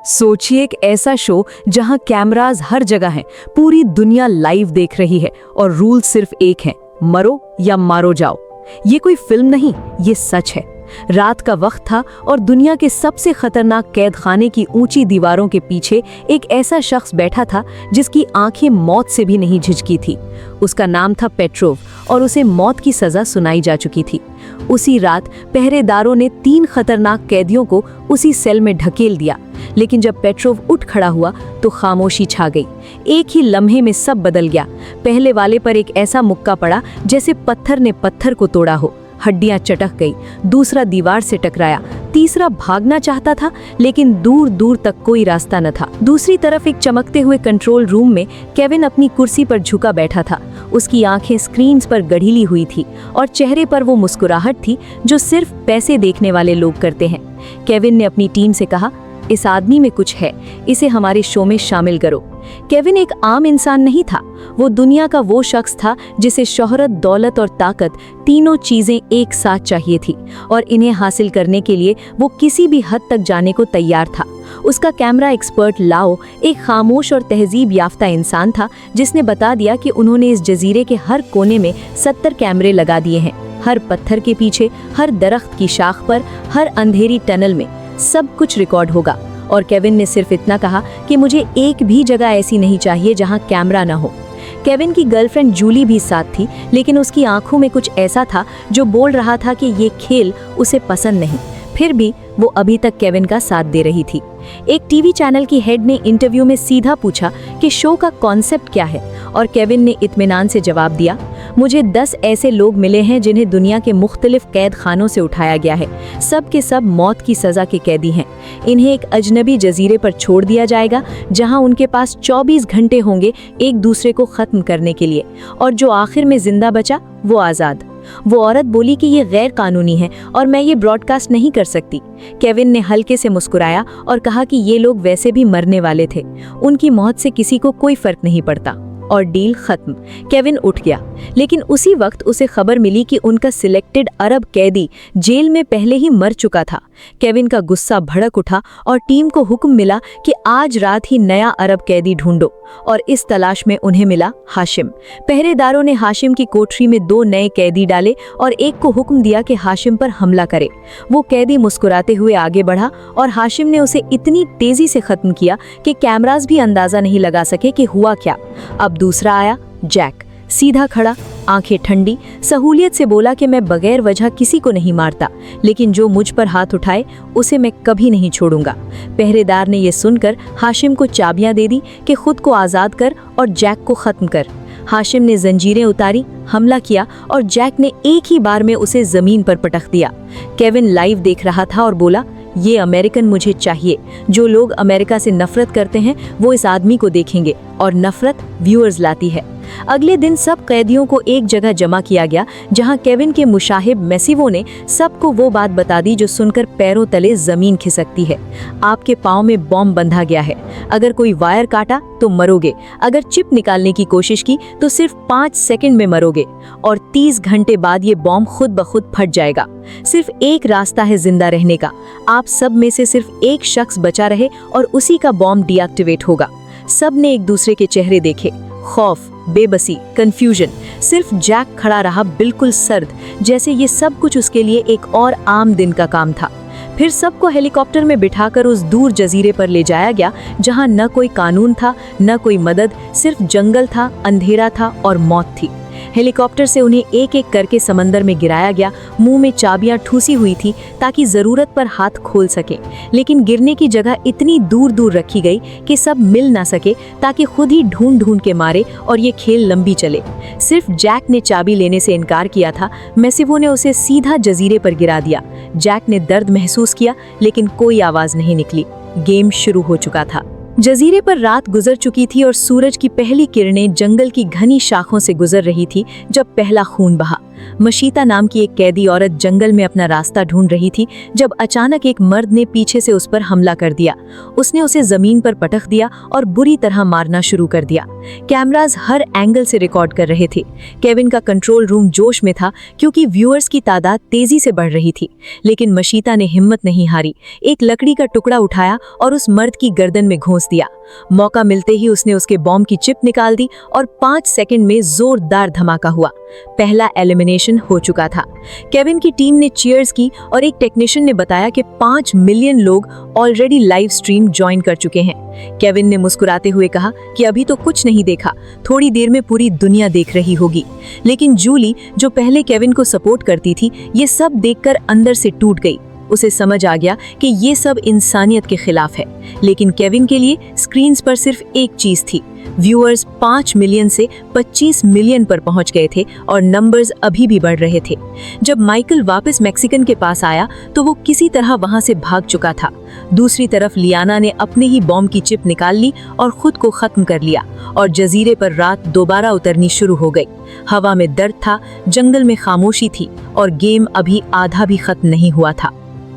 सोचिए एक ऐसा शो जहां कैमरास हर जगह हैं, पूरी दुनिया लाइव देख रही है और रूल सिर्फ एक है, मरो या मारो जाओ। ये कोई फिल्म नहीं, ये सच है। रात का वक्त था और दुनिया के सबसे खतरनाक कैद खाने की ऊंची दीवारों के पीछे एक ऐसा शख्स बैठा था जिसकी आंखें मौत से भी नहीं झिझकी थी। उसका नाम था पेट्रोव और उसे मौत की सजा सुनाई जा चुकी थी। उसी रात पहरेदारों ने 3 खतरनाक कैदियों को उसी सेल में ढकेल दिया, लेकिन जब पेट्रोव उठ खड़ा हुआ तो खामोशी छा गई। एक ही लम्हे में सब बदल गया। पहले वाले पर एक ऐसा मुक्का पड़ा जैसे पत्थर ने पत्थर को तोड़ा हो। हड्डियां चटक गई। दूसरा दीवार से टकराया। तीसरा भागना चाहता था, लेकिन दूर दूर तक कोई रास्ता न था। दूसरी तरफ एक चमकते हुए कंट्रोल रूम में केविन अपनी कुर्सी पर झुका बैठा था। उसकी आंखें स्क्रीन्स पर गढ़ीली हुई थी और चेहरे पर वो मुस्कुराहट थी जो सिर्फ पैसे देखने वाले लोग करते हैं। केविन ने अपनी टीम से कहा, इस आदमी में कुछ है, इसे हमारे शो में शामिल करो। केविन एक आम इंसान नहीं था। वो दुनिया का वो शख्स था जिसे शोहरत, दौलत और ताकत, तीनों चीजें एक साथ चाहिए थी, और इन्हें हासिल करने के लिए वो किसी भी हद तक जाने को तैयार था। उसका कैमरा एक्सपर्ट लाओ एक खामोश और तहजीब याफ्ता इंसान था जिसने बता दिया कि उन्होंने इस जजीरे के हर कोने में 70 कैमरे लगा दिए हैं। हर पत्थर के पीछे, हर दरख्त की शाख पर, हर अंधेरी टनल में सब कुछ रिकॉर्ड होगा। और केविन ने सिर्फ इतना कहा कि मुझे एक भी जगह ऐसी नहीं चाहिए जहां कैमरा ना हो। केविन की गर्लफ्रेंड जूली भी साथ थी, लेकिन उसकी आंखों में कुछ ऐसा था जो बोल रहा था कि ये खेल उसे पसंद नहीं। फिर भी वो अभी तक केविन का साथ दे रही थी। एक टीवी चैनल की हेड ने इंटरव्यू में सीधा पूछा कि शो का कॉन्सेप्ट क्या है, और केविन ने इत्मीनान से जवाब दिया, मुझे 10 ऐसे लोग मिले हैं जिन्हें दुनिया के मुख्तलिफ कैद खानों से उठाया गया है। सब के सब मौत की सज़ा के कैदी हैं। इन्हें एक अजनबी जजीरे पर छोड़ दिया जाएगा जहां उनके पास 24 घंटे होंगे एक दूसरे को ख़त्म करने के लिए, और जो आखिर में जिंदा बचा वो आज़ाद। वो औरत बोली कि ये गैर कानूनी है और मैं ये ब्रॉडकास्ट नहीं कर सकती। केविन ने हल्के से मुस्कुराया और कहा कि ये लोग वैसे भी मरने वाले थे, उनकी मौत से किसी को कोई फर्क नहीं पड़ता। और डील खत्म। केविन उठ गया, लेकिन उसी वक्त उसे खबर मिली कि उनका सिलेक्टेड अरब कैदी जेल में पहले ही मर चुका था। केविन का गुस्सा भड़क उठा और टीम को हुक्म मिला कि आज रात ही नया अरब कैदी ढूंढो, और इस तलाश में उन्हें मिला हाशिम। पहरेदारों ने हाशिम की कोठरी में 2 नए कैदी डाले और एक को हुक्म दिया कि हाशिम पर हमला करे। वो कैदी मुस्कुराते हुए आगे बढ़ा और हाशिम ने उसे इतनी तेजी से खत्म किया कि कैमरास भी अंदाजा नहीं लगा सके कि हुआ क्या। अब दूसरा आया, जैक। सीधा खड़ा, आंखें ठंडी, सहूलियत से बोला कि मैं बगैर वजह किसी को नहीं मारता, लेकिन जो मुझ पर हाथ उठाए उसे मैं कभी नहीं छोड़ूंगा। पहरेदार ने यह सुनकर हाशिम को चाबियां दे दी कि खुद को आज़ाद कर और जैक को ख़त्म कर। हाशिम ने जंजीरें उतारी, हमला किया और जैक ने एक ही बार में उसे ज़मीन पर पटक दिया। केविन लाइव देख रहा था और बोला, ये अमेरिकन मुझे चाहिए। जो लोग अमेरिका से नफरत करते हैं वो इस आदमी को देखेंगे, और नफरत व्यूअर्स लाती है। अगले दिन सब कैदियों को एक जगह जमा किया गया जहां केविन के मुशाहिब मैसिवो ने सबको वो बात बता दी जो सुनकर पैरों तले जमीन खिसकती है। आपके पाँव में बॉम्ब बंधा गया है। अगर कोई वायर काटा तो मरोगे। अगर चिप निकालने की कोशिश की तो सिर्फ 5 सेकंड में मरोगे, और 30 घंटे बाद ये बॉम्ब खुद ब खुद फट जाएगा। सिर्फ एक रास्ता है जिंदा रहने का। आप सब में से सिर्फ एक शख्स बचा रहे और उसी का बॉम्ब डीएक्टिवेट होगा। सब ने एक दूसरे के चेहरे देखे, खौफ, बेबसी, कंफ्यूजन। सिर्फ जैक खड़ा रहा, बिल्कुल सर्द, जैसे ये सब कुछ उसके लिए एक और आम दिन का काम था। फिर सबको हेलीकॉप्टर में बिठाकर उस दूर जजीरे पर ले जाया गया जहां न कोई कानून था, न कोई मदद, सिर्फ जंगल था, अंधेरा था और मौत थी। हेलीकॉप्टर से उन्हें एक एक करके समंदर में गिराया गया। मुंह में चाबियां ठूसी हुई थी ताकि जरूरत पर हाथ खोल सके, लेकिन गिरने की जगह इतनी दूर दूर रखी गई कि सब मिल ना सके, ताकि खुद ही ढूंढ ढूंढ के मारे और ये खेल लंबी चले। सिर्फ जैक ने चाबी लेने से इनकार किया था। मैसिवो ने उसे सीधा जजीरे पर गिरा दिया। जैक ने दर्द महसूस किया, लेकिन कोई आवाज नहीं निकली। गेम शुरू हो चुका था। जजीरे पर रात गुजर चुकी थी और सूरज की पहली किरणें जंगल की घनी शाखों से गुजर रही थी जब पहला खून बहा। मशीता नाम की एक कैदी औरत जंगल में अपना रास्ता ढूंढ रही थी जब अचानक एक मर्द ने पीछे से उस पर हमला कर दिया। उसने उसे जमीन पर पटक दिया और बुरी तरह मारना शुरू कर दिया। कैमरास हर एंगल से रिकॉर्ड कर रहे थे। केविन का कंट्रोल रूम जोश में था क्योंकि व्यूअर्स की तादाद तेजी से बढ़ रही थी, लेकिन मशीता ने हिम्मत नहीं हारी। एक लकड़ी का टुकड़ा उठाया और उस मर्द की गर्दन में घोंस दिया। मौका मिलते ही उसने उसके बॉम्ब की चिप निकाल दी और 5 सेकंड में जोरदार धमाका हुआ। पहला एलिमिनेशन हो चुका था। केविन की टीम ने चीयर्स की और एक टेक्नीशियन ने बताया कि 5 मिलियन लोग ऑलरेडी लाइव स्ट्रीम ज्वाइन कर चुके हैं। केविन ने मुस्कुराते हुए कहा कि अभी तो कुछ नहीं देखा, थोड़ी देर में पूरी दुनिया देख रही होगी। लेकिन जूली, जो पहले केविन को सपोर्ट करती थी, ये सब देखकर अंदर से टूट गई। उसे समझ आ गया कि ये सब इंसानियत के खिलाफ है। लेकिन केविन के लिए स्क्रीन्स पर सिर्फ एक चीज थी। व्यूअर्स 5 मिलियन से 25 मिलियन पर पहुंच गए थे और नंबर्स अभी भी बढ़ रहे थे। जब माइकल वापस मैक्सिकन के पास आया तो वो किसी तरह वहां से भाग चुका था। दूसरी तरफ लियाना ने अपने ही बॉम्ब की चिप निकाल ली और खुद को खत्म कर लिया और जजीरे पर रात दोबारा उतरनी शुरू हो गई। हवा में दर्द था, जंगल में खामोशी थी और गेम अभी आधा भी खत्म नहीं हुआ था।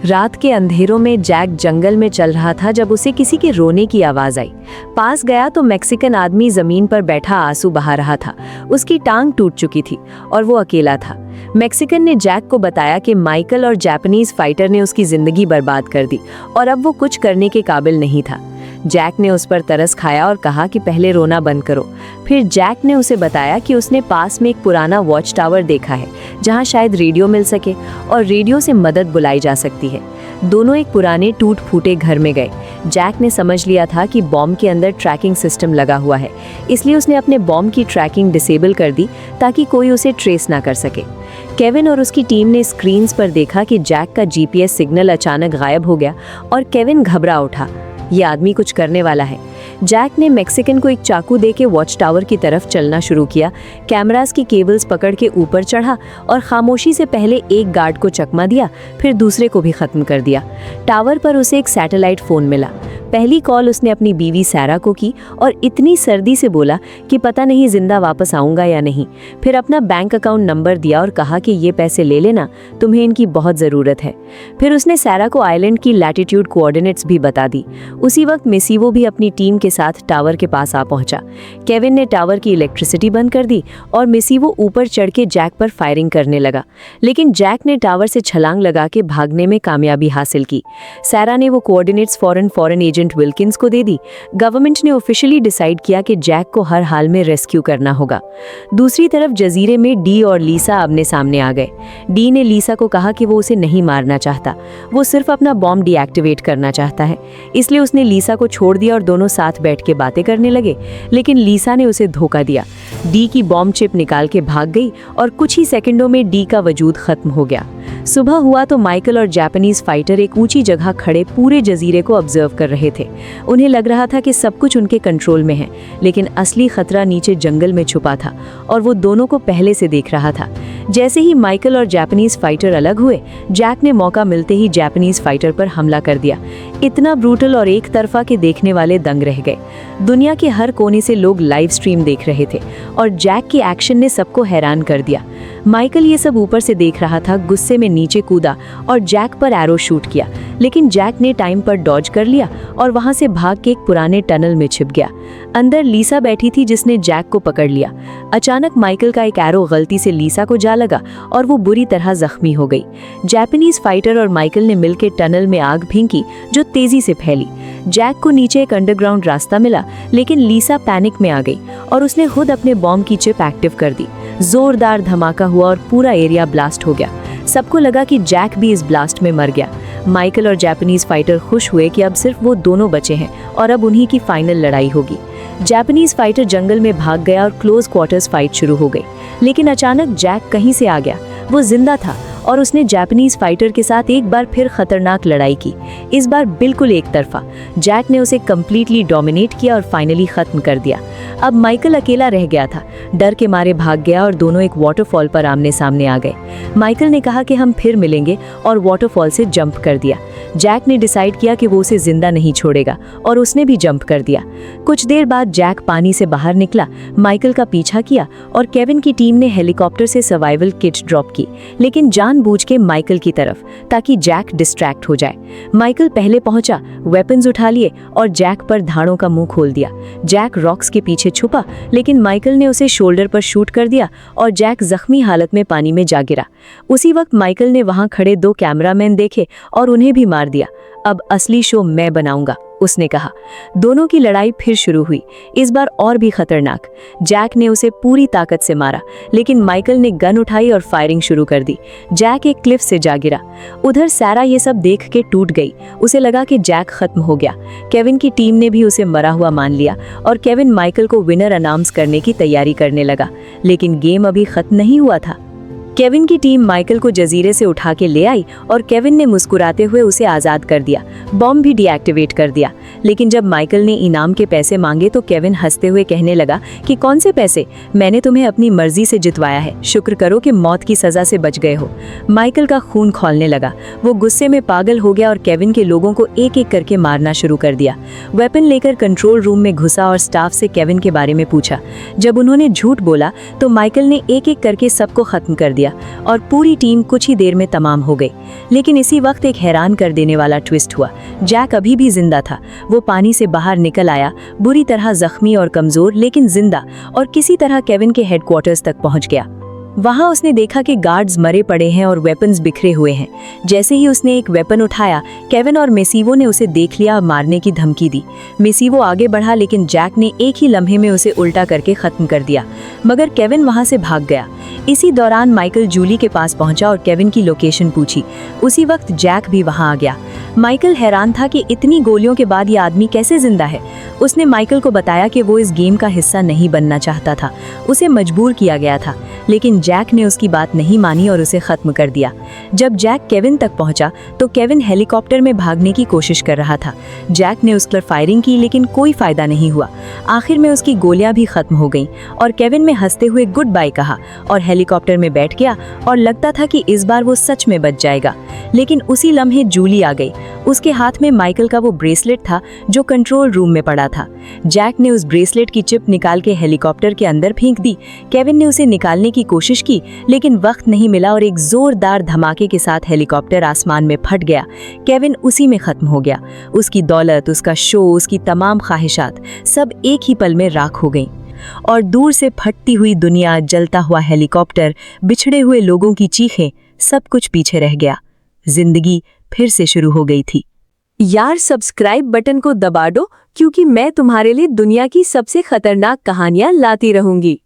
रात के अंधेरों में जैक जंगल में चल रहा था जब उसे किसी के रोने की आवाज आई। पास गया तो मैक्सिकन आदमी जमीन पर बैठा आंसू बहा रहा था। उसकी टांग टूट चुकी थी और वो अकेला था। मैक्सिकन ने जैक को बताया कि माइकल और जापानीज फाइटर ने उसकी जिंदगी बर्बाद कर दी और अब वो कुछ करने के काबिल नहीं था। जैक ने उस पर तरस खाया और कहा कि पहले रोना बंद करो। फिर जैक ने उसे बताया कि उसने पास में एक पुराना वॉच टावर देखा है जहां शायद रेडियो मिल सके और रेडियो से मदद बुलाई जा सकती है। दोनों एक पुराने टूट फूटे घर में गए। जैक ने समझ लिया था कि बॉम्ब के अंदर ट्रैकिंग सिस्टम लगा हुआ है, इसलिए उसने अपने बॉम्ब की ट्रैकिंग डिसेबल कर दी ताकि कोई उसे ट्रेस ना कर सके। केविन और उसकी टीम ने स्क्रीन्स पर देखा कि जैक का जीपीएस सिग्नल अचानक गायब हो गया और केविन घबरा उठा। ये आदमी कुछ करने वाला है। जैक ने मैक्सिकन को एक चाकू देके वॉच टावर की तरफ चलना शुरू किया। कैमरास की केबल्स पकड़ के ऊपर चढ़ा और खामोशी से पहले एक गार्ड को चकमा दिया, फिर दूसरे को भी खत्म कर दिया। टावर पर उसे एक सैटेलाइट फोन मिला। पहली कॉल उसने अपनी बीवी सैरा को की और इतनी सर्दी से बोला कि पता नहीं जिंदा वापस आऊंगा या नहीं। फिर अपना बैंक अकाउंट नंबर दिया और कहा कि ये पैसे ले लेना, तुम्हें इनकी बहुत ज़रूरत है। फिर उसने सैरा को आइलैंड की लैटिट्यूड कोऑर्डिनेट्स भी बता दी। उसी वक्त मेसिवो भी अपनी टीम के साथ टावर के पास आ पहुंचा। केविन ने टावर की इलेक्ट्रिसिटी बंद कर दी और मेसिवो ऊपर चढ़ के जैक पर फायरिंग करने लगा, लेकिन जैक ने टावर से छलांग लगा के भागने में कामयाबी हासिल की। सैरा ने वो कोऑर्डिनेट्स फॉरेन एजेंट विल्किंस को दे दी। गवर्नमेंट ने ऑफिशियली डिसाइड किया कि जैक को हर हाल में रेस्क्यू करना होगा। दूसरी तरफ जजीरे में डी और लीसा आमने सामने आ गए। डी ने लीसा को कहा कि वो उसे नहीं मारना चाहता, वो सिर्फ अपना बॉम्ब डीएक्टिवेट करना चाहता है। इसलिए उसने लीसा को छोड़ दिया और दोनों साथ बैठ के बातें करने लगे, लेकिन लीसा ने उसे धोखा दिया। डी की बॉम्ब चिप निकाल के भाग गई और कुछ ही सेकंडों में डी का वजूद खत्म हो गया। सुबह हुआ तो माइकल और जापानीज फाइटर एक ऊंची जगह खड़े पूरे जजीरे को ऑब्जर्व कर रहे थे। उन्हें लग रहा था कि सब कुछ उनके कंट्रोल में है, लेकिन असली खतरा नीचे जंगल में छुपा था और वो दोनों को पहले से देख रहा था। जैसे ही माइकल और जापानीज फाइटर अलग हुए, जैक ने मौका मिलते ही जापानीज फाइटर पर हमला कर दिया। इतना ब्रूटल और एक तरफा के देखने वाले दंग रह गए। दुनिया के हर कोने से लोग लाइव स्ट्रीम देख रहे थे और जैक के एक्शन ने सबको हैरान कर दिया। माइकल ये सब ऊपर से देख रहा था, गुस्से में नीचे कूदा और जैक पर एरो शूट किया, लेकिन जैक ने टाइम पर डॉज कर लिया और वहां से भाग के एक पुराने टनल में छिप गया। अंदर लीसा बैठी थी जिसने जैक को पकड़ लिया। अचानक माइकल का एक एरो गलती से लीसा को जा लगा और वो बुरी तरह जख्मी हो गई। जापानीज फाइटर और माइकल ने मिलकर टनल में आग फेंकी जो तेजी से फैली। जैक को नीचे एक अंडरग्राउंड रास्ता मिला, लेकिन लीसा पैनिक में आ गई और उसने खुद अपने बॉम्ब की चिप एक्टिव कर दी। जोरदार धमाका हुआ और पूरा एरिया ब्लास्ट हो गया। सबको लगा कि जैक भी इस ब्लास्ट में मर गया। माइकल और जापानीज फाइटर खुश हुए कि अब सिर्फ वो दोनों बचे हैं और अब उन्हीं की फाइनल लड़ाई होगी। जापानीज फाइटर जंगल में भाग गया और क्लोज क्वार्टर्स फाइट शुरू हो गई, लेकिन अचानक जैक कहीं से आ गया। वो जिंदा था और उसने जापानीज फाइटर के साथ एक बार फिर खतरनाक लड़ाई की। इस बार बिल्कुल एक तरफा। जैक ने उसे कंप्लीटली डोमिनेट किया और फाइनली खत्म कर दिया। अब माइकल अकेला रह गया था, डर के मारे भाग गया और दोनों एक वाटरफॉल पर आमने सामने आ गए। माइकल ने कहा कि हम फिर मिलेंगे और वाटरफॉल से जंप कर दिया। जैक ने डिसाइड किया कि वो उसे जिंदा नहीं छोड़ेगा और उसने भी जंप कर दिया। कुछ देर बाद जैक पानी से बाहर निकला, माइकल का पीछा किया और केविन की टीम ने हेलीकॉप्टर से सर्वाइवल किट ड्रॉप की, लेकिन जानबूझ के माइकल की तरफ, ताकि जैक डिस्ट्रैक्ट हो जाए। माइकल पहले पहुंचा, वेपन्स उठा लिए और जैक पर धाड़ों का मुंह खोल दिया। जैक रॉक्स के पीछे छुपा, लेकिन माइकल ने उसे शोल्डर पर शूट कर दिया और जैक जख्मी हालत में पानी में जा गिरा। उसी वक्त माइकल ने वहां खड़े 2 कैमरामैन देखे और उन्हें भी मार दिया। अब असली शो मैं बनाऊंगा, उसने कहा। दोनों की लड़ाई फिर शुरू हुई, इस बार और भी खतरनाक। जैक ने उसे पूरी ताकत से मारा, लेकिन माइकल ने गन उठाई और फायरिंग शुरू कर दी। जैक एक क्लिफ से जा गिरा। उधर सैरा ये सब देख के टूट गई। उसे लगा कि जैक खत्म हो गया। केविन की टीम ने भी उसे मरा हुआ मान लिया और केविन माइकल को विनर अनाउंस करने की तैयारी करने लगा, लेकिन गेम अभी खत्म नहीं हुआ था। केविन की टीम माइकल को जजीरे से उठा के ले आई और केविन ने मुस्कुराते हुए उसे आज़ाद कर दिया, बॉम्ब भी डीएक्टिवेट कर दिया। लेकिन जब माइकल ने इनाम के पैसे मांगे तो केविन हंसते हुए कहने लगा कि कौन से पैसे, मैंने तुम्हें अपनी मर्जी से जितवाया है, शुक्र करो कि मौत की सज़ा से बच गए हो। माइकल का खून खौलने लगा। वो गुस्से में पागल हो गया और केविन के लोगों को एक एक करके मारना शुरू कर दिया। वेपन लेकर कंट्रोल रूम में घुसा और स्टाफ से केविन के बारे में पूछा। जब उन्होंने झूठ बोला तो माइकल ने एक एक करके सबको खत्म कर दिया और पूरी टीम कुछ ही देर में तमाम हो गई। लेकिन इसी वक्त एक हैरान कर देने वाला ट्विस्ट हुआ। जैक अभी भी जिंदा था। वो पानी से बाहर निकल आया, बुरी तरह जख्मी और कमजोर, लेकिन जिंदा, और किसी तरह केविन के हेडक्वार्टर्स तक पहुंच गया। वहां उसने देखा कि गार्ड्स मरे पड़े हैं और वेपन्स बिखरे हुए हैं। जैसे ही उसने एक वेपन उठाया, केविन और मेसिवो ने उसे देख लिया और मारने की धमकी दी। मेसिवो आगे बढ़ा, लेकिन जैक ने एक ही लम्हे में उसे उल्टा करके खत्म कर दिया, मगर केविन वहां से भाग गया। इसी दौरान माइकल जूली के पास पहुंचा और केविन की लोकेशन पूछी। उसी वक्त जैक भी वहां आ गया। माइकल हैरान था कि इतनी गोलियों के बाद ये आदमी कैसे जिंदा है। उसने माइकल को बताया कि वो इस गेम का हिस्सा नहीं बनना चाहता था, उसे मजबूर किया गया था, लेकिन जैक ने उसकी बात नहीं मानी और उसे खत्म कर दिया। जब जैक केविन तक पहुंचा तो केविन हेलीकॉप्टर में भागने की कोशिश कर रहा था। जैक ने उस पर फायरिंग की, लेकिन कोई फायदा नहीं हुआ। आखिर में उसकी गोलियां भी खत्म हो गईं और केविन ने हंसते हुए गुड बाय कहा और हेलीकॉप्टर में बैठ गया और लगता था कि इस बार वो सच में बच जाएगा। लेकिन उसी लम्हे जूली आ गई। उसके हाथ में माइकल का वो ब्रेसलेट था जो कंट्रोल रूम में पड़ा था। जैक ने उस ब्रेसलेट की चिप निकाल के हेलीकॉप्टर के अंदर फेंक दी। केविन ने उसे निकालने की कोशिश की, लेकिन वक्त नहीं मिला और एक जोरदार धमाके के साथ हेलीकॉप्टर आसमान में फट गया। केविन उसी में खत्म हो गया। उसकी दौलत, उसका शो, उसकी तमाम ख्वाहिशात सब एक ही पल में राख हो गईं। और दूर से फटती हुई दुनिया, जलता हुआ हेलीकॉप्टर, बिछड़े हुए लोगों की चीखें, सब कुछ पीछे रह गया। जिंदगी फिर से शुरू हो गई थी। यार सब्सक्राइब बटन को दबा दो, क्योंकि मैं तुम्हारे लिए दुनिया की सबसे खतरनाक कहानियां लाती रहूंगी।